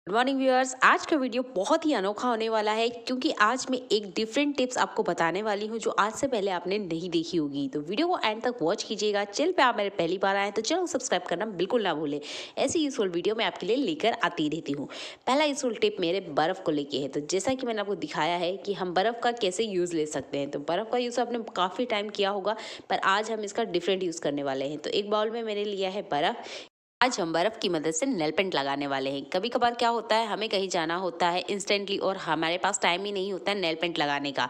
Good morning viewers. आज का video बहुत ही अनोखा होने वाला है क्योंकि आज मैं एक डिफरेंट टिप्स आपको बताने वाली हूं जो आज से पहले आपने नहीं देखी होगी। तो वीडियो को एंड तक वॉच कीजिएगा। चैनल पे आप मेरे पहली बार आए तो चैनल को सब्सक्राइब करना बिल्कुल ना भूलें। ऐसी यूजफुल वीडियो मैं आपके लिए लेकर आती रहती हूँ। पहला यूजफुल टिप मेरे बर्फ को लेके है। तो जैसा कि मैंने आपको दिखाया है कि हम बर्फ का कैसे यूज ले सकते हैं, तो बर्फ का यूज आपने काफी टाइम किया होगा, पर आज हम इसका डिफरेंट यूज करने वाले हैं। तो एक बाउल में मैंने लिया है बर्फ। आज हम बर्फ की मदद से नेल पेंट लगाने वाले हैं। कभी कभार क्या होता है, हमें कहीं जाना होता है इंस्टेंटली और हमारे पास टाइम ही नहीं होता है नेल पेंट लगाने का।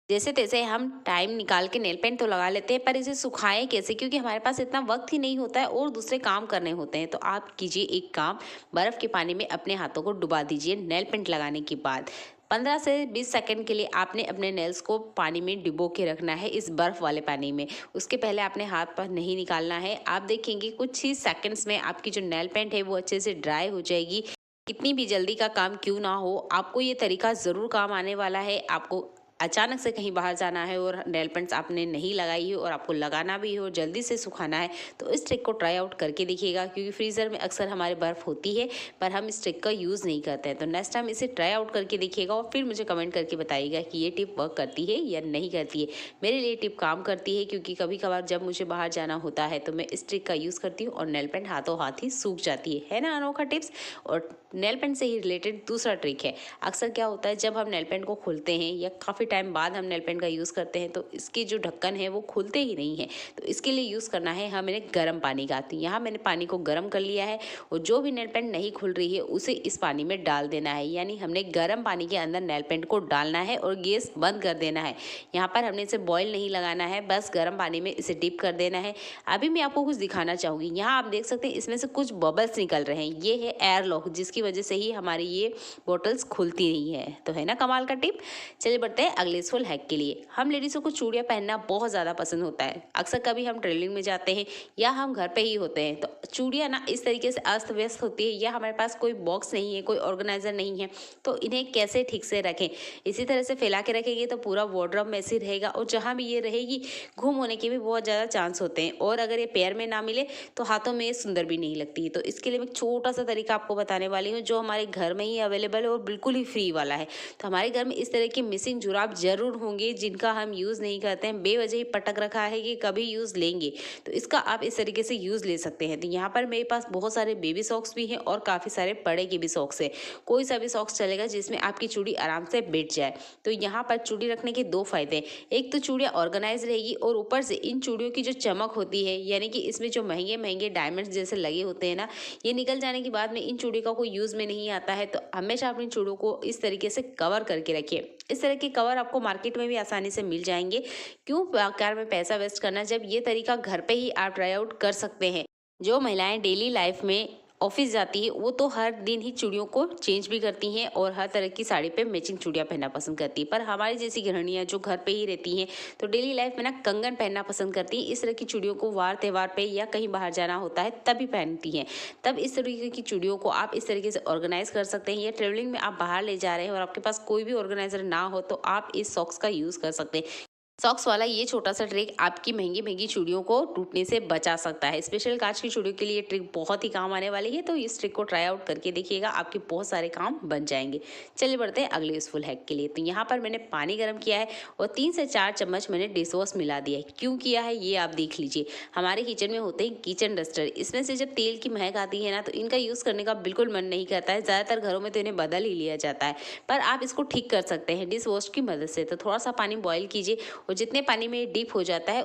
जैसे तैसे हम टाइम निकाल के नेल पेंट तो लगा लेते हैं, पर इसे सुखाएं कैसे, क्योंकि हमारे पास इतना वक्त ही नहीं होता है और दूसरे काम करने होते हैं। तो आप कीजिए एक काम, बर्फ के पानी में अपने हाथों को डुबा दीजिए। नेल पेंट लगाने के बाद 15 से 20 सेकंड के लिए आपने अपने नेल्स को पानी में डुबो के रखना है, इस बर्फ वाले पानी में। उसके पहले आपने हाथ पर नहीं निकालना है। आप देखेंगे कुछ ही सेकंड्स में आपकी जो नेल पेंट है वो अच्छे से ड्राई हो जाएगी। कितनी भी जल्दी का काम क्यों ना हो, आपको ये तरीका ज़रूर काम आने वाला है। आपको अचानक से कहीं बाहर जाना है और नेल पेंट्स आपने नहीं लगाई है और आपको लगाना भी है और जल्दी से सुखाना है, तो इस ट्रिक को ट्राई आउट करके देखिएगा। क्योंकि फ्रीज़र में अक्सर हमारे बर्फ़ होती है, पर हम इस ट्रिक का यूज़ नहीं करते हैं। तो नेक्स्ट टाइम इसे ट्राई आउट करके देखिएगा और फिर मुझे कमेंट करके बताइएगा कि ये टिप वर्क करती है या नहीं करती है। मेरे लिए टिप काम करती है, क्योंकि कभी कभार जब मुझे बाहर जाना होता है तो मैं इस ट्रिक का यूज़ करती हूँ और नेल पेंट हाथों हाथ ही सूख जाती है ना अनोखा टिप्स। और नेल पेंट से ही रिलेटेड दूसरा ट्रिक है। अक्सर क्या होता है, जब हम नेल पेंट को खोलते हैं या काफ़ी टाइम बाद हम नेल पेंट का यूज़ करते हैं, तो इसके जो ढक्कन है वो खुलते ही नहीं है। तो इसके लिए यूज़ करना है हमें गर्म पानी का। तो यहाँ मैंने पानी को गर्म कर लिया है और जो भी नेल पेंट नहीं खुल रही है उसे इस पानी में डाल देना है। यानी हमने गर्म पानी के अंदर नेल पेंट को डालना है और गैस बंद कर देना है। यहाँ पर हमने इसे बॉईल नहीं लगाना है, बस गर्म पानी में इसे डिप कर देना है। अभी मैं आपको कुछ दिखाना चाहूँगी। यहाँ आप देख सकते हैं इसमें से कुछ बबल्स निकल रहे हैं। ये है एयर लॉक, जिसकी वजह से ही हमारी ये बॉटल्स खुलती नहीं है। तो है ना कमाल का टिप। चलिए बढ़ते हैं अगले यूजफुल हैक के लिए। हम लेडीज़ों को चूड़ियाँ पहनना बहुत ज़्यादा पसंद होता है। अक्सर कभी हम ट्रेवलिंग में जाते हैं या हम घर पे ही होते हैं, तो चूड़ियाँ ना इस तरीके से अस्त व्यस्त होती है या हमारे पास कोई बॉक्स नहीं है, कोई ऑर्गेनाइजर नहीं है, तो इन्हें कैसे ठीक से रखें। इसी तरह से फैला के रखेंगे तो पूरा वार्डरोब में ऐसे रहेगा और जहाँ भी ये रहेगी गुम होने के भी बहुत ज़्यादा चांस होते हैं। और अगर ये पैर में ना मिले तो हाथों में ये सुंदर भी नहीं लगती है। तो इसके लिए मैं एक छोटा सा तरीका आपको बताने वाली हूँ जो हमारे घर में ही अवेलेबल है और बिल्कुल ही फ्री वाला है। तो हमारे घर में इस तरह के मिसिंग जुराब जरूर होंगे जिनका हम यूज़ नहीं करते हैं, बेवजह ही पटक रखा है कि कभी यूज़ लेंगे। तो इसका आप इस तरीके से यूज़ ले सकते हैं। तो यहाँ पर मेरे पास बहुत सारे बेबी सॉक्स भी हैं और काफ़ी सारे बड़े के भी सॉक्स हैं। कोई सा भी सॉक्स चलेगा जिसमें आपकी चूड़ी आराम से बैठ जाए। तो यहाँ पर चूड़ी रखने के दो फायदे हैं। एक तो चूड़ियाँ ऑर्गेनाइज रहेगी और ऊपर से इन चूड़ियों की जो चमक होती है, यानी कि इसमें जो महंगे महंगे डायमंड्स जैसे लगे होते हैं ना, ये निकल जाने के बाद में इन चूड़ियों का कोई यूज़ में नहीं आता है। तो हमेशा अपनी चूड़ों को इस तरीके से कवर करके रखिए। इस तरह के कवर आपको मार्केट में भी आसानी से मिल जाएंगे। क्यों बेकार में पैसा वेस्ट करना, जब ये तरीका घर पे ही आप ट्राई आउट कर सकते हैं। जो महिलाएं डेली लाइफ में ऑफिस जाती है वो तो हर दिन ही चूड़ियों को चेंज भी करती हैं और हर तरह की साड़ी पे मैचिंग चूड़ियाँ पहनना पसंद करती है। पर हमारी जैसी गृहिणियाँ जो घर पे ही रहती हैं तो डेली लाइफ में ना कंगन पहनना पसंद करती हैं। इस तरह की चूड़ियों को वार त्योहार पे या कहीं बाहर जाना होता है तभी पहनती हैं। तब इस तरीके की चूड़ियों को आप इस तरीके से ऑर्गेनाइज कर सकते हैं। या ट्रेवलिंग में आप बाहर ले जा रहे हैं और आपके पास कोई भी ऑर्गेनाइजर ना हो तो आप इस सॉक्स का यूज़ कर सकते हैं। सॉक्स वाला ये छोटा सा ट्रिक आपकी महंगी महंगी चूड़ियों को टूटने से बचा सकता है। स्पेशल कांच की चूड़ियों के लिए ये ट्रिक बहुत ही काम आने वाली है। तो इस ट्रिक को ट्राई आउट करके देखिएगा, आपके बहुत सारे काम बन जाएंगे। चलिए बढ़ते हैं अगले यूजफुल हैक के लिए। तो यहाँ पर मैंने पानी गर्म किया है और 3 से 4 चम्मच मैंने डिश वॉश मिला दिया है। क्यों किया है ये आप देख लीजिए। हमारे किचन में होते हैं किचन डस्टर, इसमें से जब तेल की महक आती है ना तो इनका यूज़ करने का बिल्कुल मन नहीं करता है। ज़्यादातर घरों में तो इन्हें बदल ही लिया जाता है, पर आप इसको ठीक कर सकते हैं डिश वॉश की मदद से। तो थोड़ा सा पानी बॉयल कीजिए और जितने पानी में डिप हो जाता है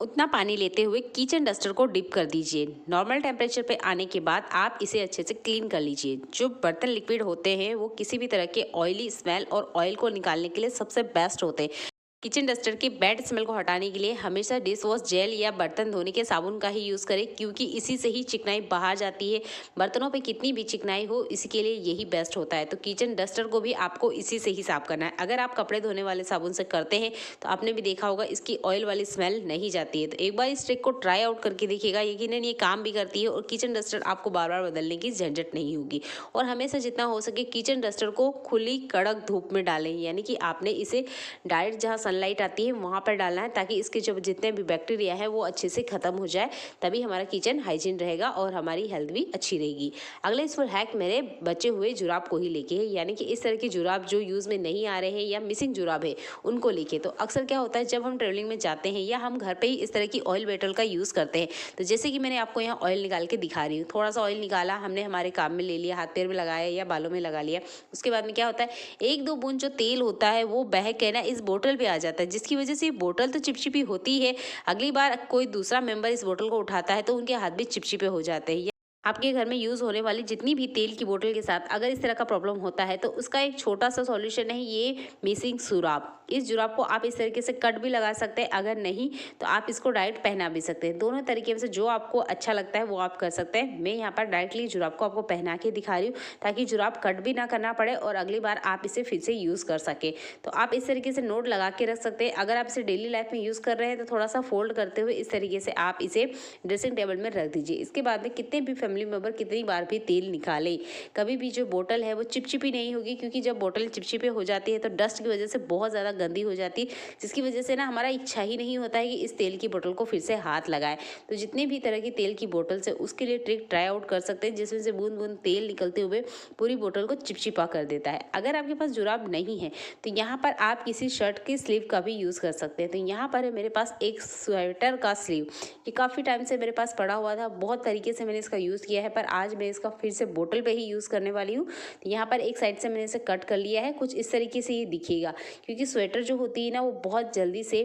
उतना पानी लेते हुए किचन डस्टर को डिप कर दीजिए। नॉर्मल टेम्परेचर पे आने के बाद आप इसे अच्छे से क्लीन कर लीजिए। जो बर्तन लिक्विड होते हैं वो किसी भी तरह के ऑयली स्मेल और ऑयल को निकालने के लिए सबसे बेस्ट होते हैं। किचन डस्टर की बैड स्मेल को हटाने के लिए हमेशा डिश वॉश जेल या बर्तन धोने के साबुन का ही यूज़ करें, क्योंकि इसी से ही चिकनाई बाहर जाती है। बर्तनों पे कितनी भी चिकनाई हो, इसके लिए यही बेस्ट होता है। तो किचन डस्टर को भी आपको इसी से ही साफ करना है। अगर आप कपड़े धोने वाले साबुन से करते हैं तो आपने भी देखा होगा इसकी ऑयल वाली स्मेल नहीं जाती है। तो एक बार इस ट्रिक को ट्राई आउट करके देखिएगा, यकीनन ये काम भी करती है और किचन डस्टर आपको बार बार बदलने की झंझट नहीं होगी। और हमेशा जितना हो सके किचन डस्टर को खुली कड़क धूप में डालें, यानी कि आपने इसे डायरेक्ट जहाँ सनलाइट आती है वहाँ पर डालना है, ताकि इसके जो जितने भी बैक्टीरिया है वो अच्छे से खत्म हो जाए। तभी हमारा किचन हाइजीन रहेगा और हमारी हेल्थ भी अच्छी रहेगी। अगला यूजफुल हैक मेरे बचे हुए जुराब को ही लेके है, यानी कि इस तरह के जुराब जो यूज़ में नहीं आ रहे हैं या मिसिंग जुराब है उनको लेके। तो अक्सर क्या होता है, जब हम ट्रेवलिंग में जाते हैं या हम घर पे ही इस तरह की ऑयल बॉटल का यूज़ करते हैं, तो जैसे कि मैंने आपको यहाँ ऑयल निकाल के दिखा रही हूँ, थोड़ा सा ऑयल निकाला हमने, हमारे काम में ले लिया, हाथ पैर में लगाया या बालों में लगा लिया। उसके बाद में क्या होता है, एक दो बूंद जो तेल होता है वो बह के ना इस बोतल पे आ जाता है, जिसकी वजह से ये बोतल तो चिपचिपी होती है। अगली बार कोई दूसरा मेंबर इस बोतल को उठाता है तो उनके हाथ भी चिपचिपे हो जाते हैं। आपके घर में यूज़ होने वाली जितनी भी तेल की बोतल के साथ अगर इस तरह का प्रॉब्लम होता है, तो उसका एक छोटा सा सॉल्यूशन है ये मिसिंग जुराब। इस जुराब को आप इस तरीके से कट भी लगा सकते हैं, अगर नहीं तो आप इसको डायरेक्ट पहना भी सकते हैं। दोनों तरीके में से जो आपको अच्छा लगता है वो आप कर सकते हैं। मैं यहाँ पर डायरेक्टली जुराब को आपको पहना के दिखा रही हूँ, ताकि जुराब कट भी ना करना पड़े और अगली बार आप इसे फिर से यूज़ कर सके। तो आप इस तरीके से नोट लगा के रख सकते हैं। अगर आप इसे डेली लाइफ में यूज़ कर रहे हैं तो थोड़ा सा फोल्ड करते हुए इस तरीके से आप इसे ड्रेसिंग टेबल में रख दीजिए। इसके बाद में कितने भी फैमिली मेंबर कितनी बार भी तेल निकाले, कभी भी जो बोतल है वो चिपचिपी नहीं होगी, क्योंकि जब बोतल चिपचिपी हो जाती है तो डस्ट की वजह से बहुत ज़्यादा गंदी हो जाती है, जिसकी वजह से ना हमारा इच्छा ही नहीं होता है कि इस तेल की बोतल को फिर से हाथ लगाए। तो जितने भी तरह की तेल की बोतल से उसके लिए ट्रिक ट्राई आउट कर सकते हैं, जिसमें से बूंद बूंद तेल निकलते हुए पूरी बोतल को चिपचिपा कर देता है। अगर आपके पास जुराब नहीं है तो यहाँ पर आप किसी शर्ट की स्लीव का भी यूज़ कर सकते हैं। तो यहाँ पर है मेरे पास एक स्वेटर का स्लीव, ये काफ़ी टाइम से मेरे पास पड़ा हुआ था, बहुत तरीके से मैंने इसका यूज़ किया है, पर आज मैं इसका फिर से बोतल पे ही यूज़ करने वाली हूँ। तो यहाँ पर एक साइड से मैंने इसे कट कर लिया है, कुछ इस तरीके से ये दिखेगा, क्योंकि स्वेटर जो होती है ना वो बहुत जल्दी से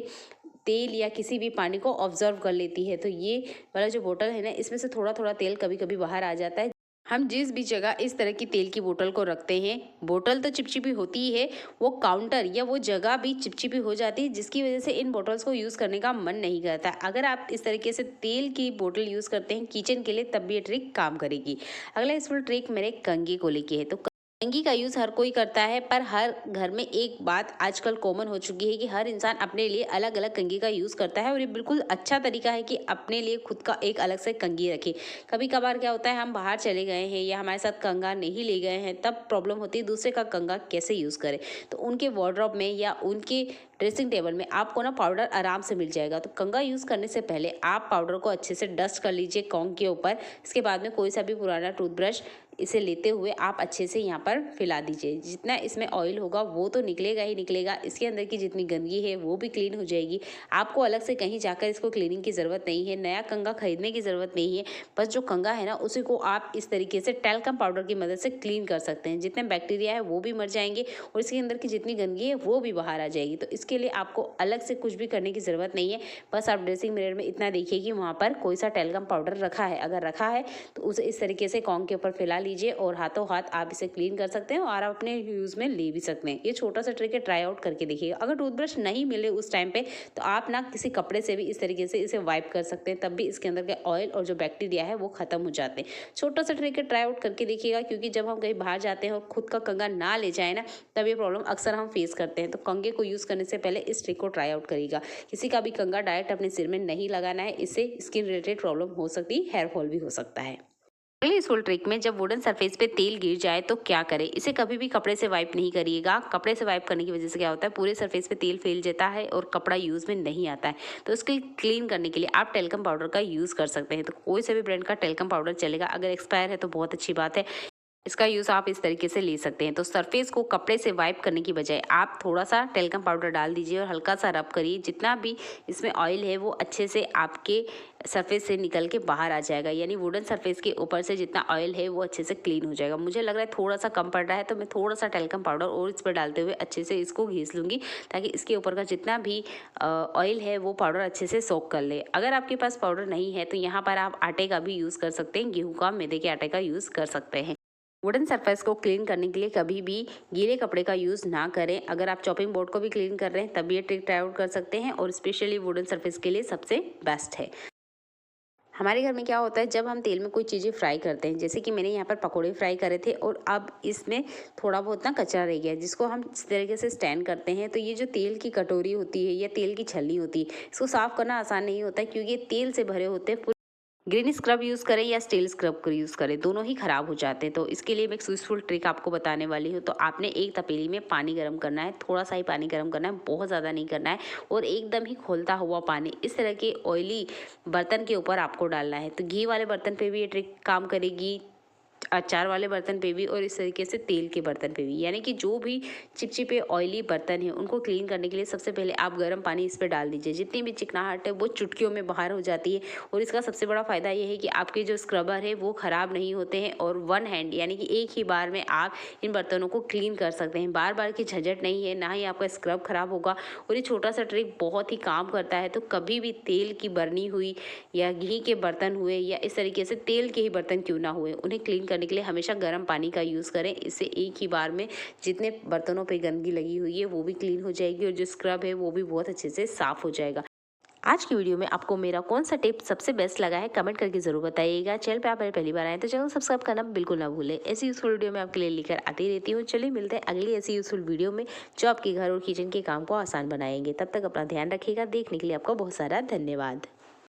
तेल या किसी भी पानी को ऑब्जर्व कर लेती है। तो ये वाला जो बोतल है ना, इसमें से थोड़ा थोड़ा तेल कभी कभी बाहर आ जाता है। हम जिस भी जगह इस तरह की तेल की बोतल को रखते हैं, बोतल तो चिपचिपी होती ही है, वो काउंटर या वो जगह भी चिपचिपी हो जाती है, जिसकी वजह से इन बोतल्स को यूज़ करने का मन नहीं करता। अगर आप इस तरीके से तेल की बोतल यूज़ करते हैं किचन के लिए, तब भी ये ट्रिक काम करेगी। अगला यूजफुल ट्रिक मेरे कंघी को लेके है। तो कंघी का यूज़ हर कोई करता है, पर हर घर में एक बात आजकल कॉमन हो चुकी है कि हर इंसान अपने लिए अलग अलग कंघी का यूज़ करता है, और ये बिल्कुल अच्छा तरीका है कि अपने लिए खुद का एक अलग से कंघी रखें। कभी कभार क्या होता है, हम बाहर चले गए हैं या हमारे साथ कंघा नहीं ले गए हैं, तब प्रॉब्लम होती है दूसरे का कंघा कैसे यूज़ करें। तो उनके वार्डरोब में या उनके ड्रेसिंग टेबल में आपको ना पाउडर आराम से मिल जाएगा। तो कंघा यूज़ करने से पहले आप पाउडर को अच्छे से डस्ट कर लीजिए कॉन्ग के ऊपर। इसके बाद में कोई सा भी पुराना टूथब्रश इसे लेते हुए आप अच्छे से यहाँ पर फैला दीजिए। जितना इसमें ऑयल होगा वो तो निकलेगा ही निकलेगा, इसके अंदर की जितनी गंदगी है वो भी क्लीन हो जाएगी। आपको अलग से कहीं जाकर इसको क्लीनिंग की ज़रूरत नहीं है, नया कंघा खरीदने की ज़रूरत नहीं है। बस जो कंघा है ना उसी को आप इस तरीके से टैल्कम पाउडर की मदद से क्लीन कर सकते हैं। जितने बैक्टीरिया है वो भी मर जाएंगे और इसके अंदर की जितनी गंदगी है वो भी बाहर आ जाएगी। तो इसके लिए आपको अलग से कुछ भी करने की ज़रूरत नहीं है। बस आप ड्रेसिंग मिरर में इतना देखिए कि वहाँ पर कोई सा टैल्कम पाउडर रखा है, अगर रखा है तो उसे इस तरीके से कॉन्ग के ऊपर फैला लीजिए और हाथों हाथ आप इसे क्लीन कर सकते हैं और आप अपने यूज़ में ले भी सकते हैं। ये छोटा सा ट्रिक है, ट्राई आउट करके देखिएगा। अगर टूथब्रश नहीं मिले उस टाइम पे तो आप ना किसी कपड़े से भी इस तरीके से इसे वाइप कर सकते हैं, तब भी इसके अंदर के ऑयल और जो बैक्टीरिया है वो खत्म हो जाते हैं। छोटा सा ट्रिक है, ट्राई आउट करके देखिएगा, क्योंकि जब हम कहीं बाहर जाते हैं और खुद का कंघा ना ले जाए ना, तब ये प्रॉब्लम अक्सर हम फेस करते हैं। तो कंघे को यूज़ करने से पहले इस ट्रिक को ट्राई आउट करिएगा। किसी का भी कंघा डायरेक्ट अपने सिर में नहीं लगाना है, इससे स्किन रिलेटेड प्रॉब्लम हो सकती है, हेयर फॉल भी हो सकता है। अगले इस फुल ट्रिक में जब वुडन सरफेस पे तेल गिर जाए तो क्या करें। इसे कभी भी कपड़े से वाइप नहीं करिएगा। कपड़े से वाइप करने की वजह से क्या होता है, पूरे सरफेस पे तेल फैल जाता है और कपड़ा यूज़ में नहीं आता है। तो इसके क्लीन करने के लिए आप टेल्कम पाउडर का यूज़ कर सकते हैं। तो कोई से भी ब्रांड का टेल्कम पाउडर चलेगा, अगर एक्सपायर है तो बहुत अच्छी बात है। इसका यूज़ आप इस तरीके से ले सकते हैं। तो सरफेस को कपड़े से वाइप करने की बजाय आप थोड़ा सा टेल्कम पाउडर डाल दीजिए और हल्का सा रब करिए। जितना भी इसमें ऑयल है वो अच्छे से आपके सरफेस से निकल के बाहर आ जाएगा, यानी वुडन सरफेस के ऊपर से जितना ऑयल है वो अच्छे से क्लीन हो जाएगा। मुझे लग रहा है थोड़ा सा कम पड़ रहा है, तो मैं थोड़ा सा टेल्कम पाउडर और इस पर डालते हुए अच्छे से इसको घिस लूँगी, ताकि इसके ऊपर का जितना भी ऑयल है वो पाउडर अच्छे से सोक कर ले। अगर आपके पास पाउडर नहीं है तो यहाँ पर आप आटे का भी यूज़ कर सकते हैं, गेहूँ का, मैदे के आटे का यूज़ कर सकते हैं। वुडन सरफेस को क्लीन करने के लिए कभी भी गीले कपड़े का यूज़ ना करें। अगर आप चॉपिंग बोर्ड को भी क्लीन कर रहे हैं तब ये ट्रिक ट्राई आउट कर सकते हैं, और स्पेशली वुडन सरफेस के लिए सबसे बेस्ट है। हमारे घर में क्या होता है, जब हम तेल में कोई चीज़ें फ्राई करते हैं, जैसे कि मैंने यहाँ पर पकोड़े फ्राई करे थे और अब इसमें थोड़ा बहुत ना कचरा रह गया, जिसको हम इस तरीके से स्टैंड करते हैं। तो ये जो तेल की कटोरी होती है या तेल की छलनी होती है, इसको साफ़ करना आसान नहीं होता है, क्योंकि ये तेल से भरे होते हैं। ग्रीन स्क्रब यूज़ करें या स्टील स्क्रब को यूज़ करें, दोनों ही ख़राब हो जाते हैं। तो इसके लिए मैं एक यूज़फुल ट्रिक आपको बताने वाली हूँ। तो आपने एक तपेली में पानी गर्म करना है, थोड़ा-सा ही पानी गर्म करना है, बहुत ज़्यादा नहीं करना है और एकदम ही खौलता हुआ पानी इस तरह के ऑयली बर्तन के ऊपर आपको डालना है। तो घी वाले बर्तन पे भी ये ट्रिक काम करेगी, अचार वाले बर्तन पे भी और इस तरीके से तेल के बर्तन पे भी, यानी कि जो भी चिपचिपे ऑयली बर्तन हैं उनको क्लीन करने के लिए सबसे पहले आप गर्म पानी इस पे डाल दीजिए। जितनी भी चिकनाहट है वो चुटकियों में बाहर हो जाती है और इसका सबसे बड़ा फ़ायदा ये है कि आपके जो स्क्रबर है वो ख़राब नहीं होते हैं और वन हैंड यानी कि एक ही बार में आप इन बर्तनों को क्लीन कर सकते हैं। बार बार की झंझट नहीं है, ना ही आपका स्क्रब ख़राब होगा और ये छोटा सा ट्रिक बहुत ही काम करता है। तो कभी भी तेल की बरनी हुई या घी के बर्तन हुए या इस तरीके से तेल के ही बर्तन क्यों ना हुए, उन्हें क्लीन करने के लिए हमेशा गर्म पानी का यूज़ करें। इससे एक ही बार में जितने बर्तनों पे गंदगी लगी हुई है वो भी क्लीन हो जाएगी और जो स्क्रब है वो भी बहुत अच्छे से साफ़ हो जाएगा। आज की वीडियो में आपको मेरा कौन सा टिप सबसे बेस्ट लगा है कमेंट करके ज़रूर बताइएगा। चैनल पे आप मेरे पहली बार आए तो चैनल सब्सक्राइब करना बिल्कुल ना भूलें। ऐसी यूज़फुल वीडियो मैं आपके लिए लेकर आती रहती हूँ। चलिए मिलते हैं अगली ऐसी यूज़फुल वीडियो में जो आपके घर और किचन के काम को आसान बनाएंगे। तब तक अपना ध्यान रखिएगा। देखने के लिए आपका बहुत सारा धन्यवाद।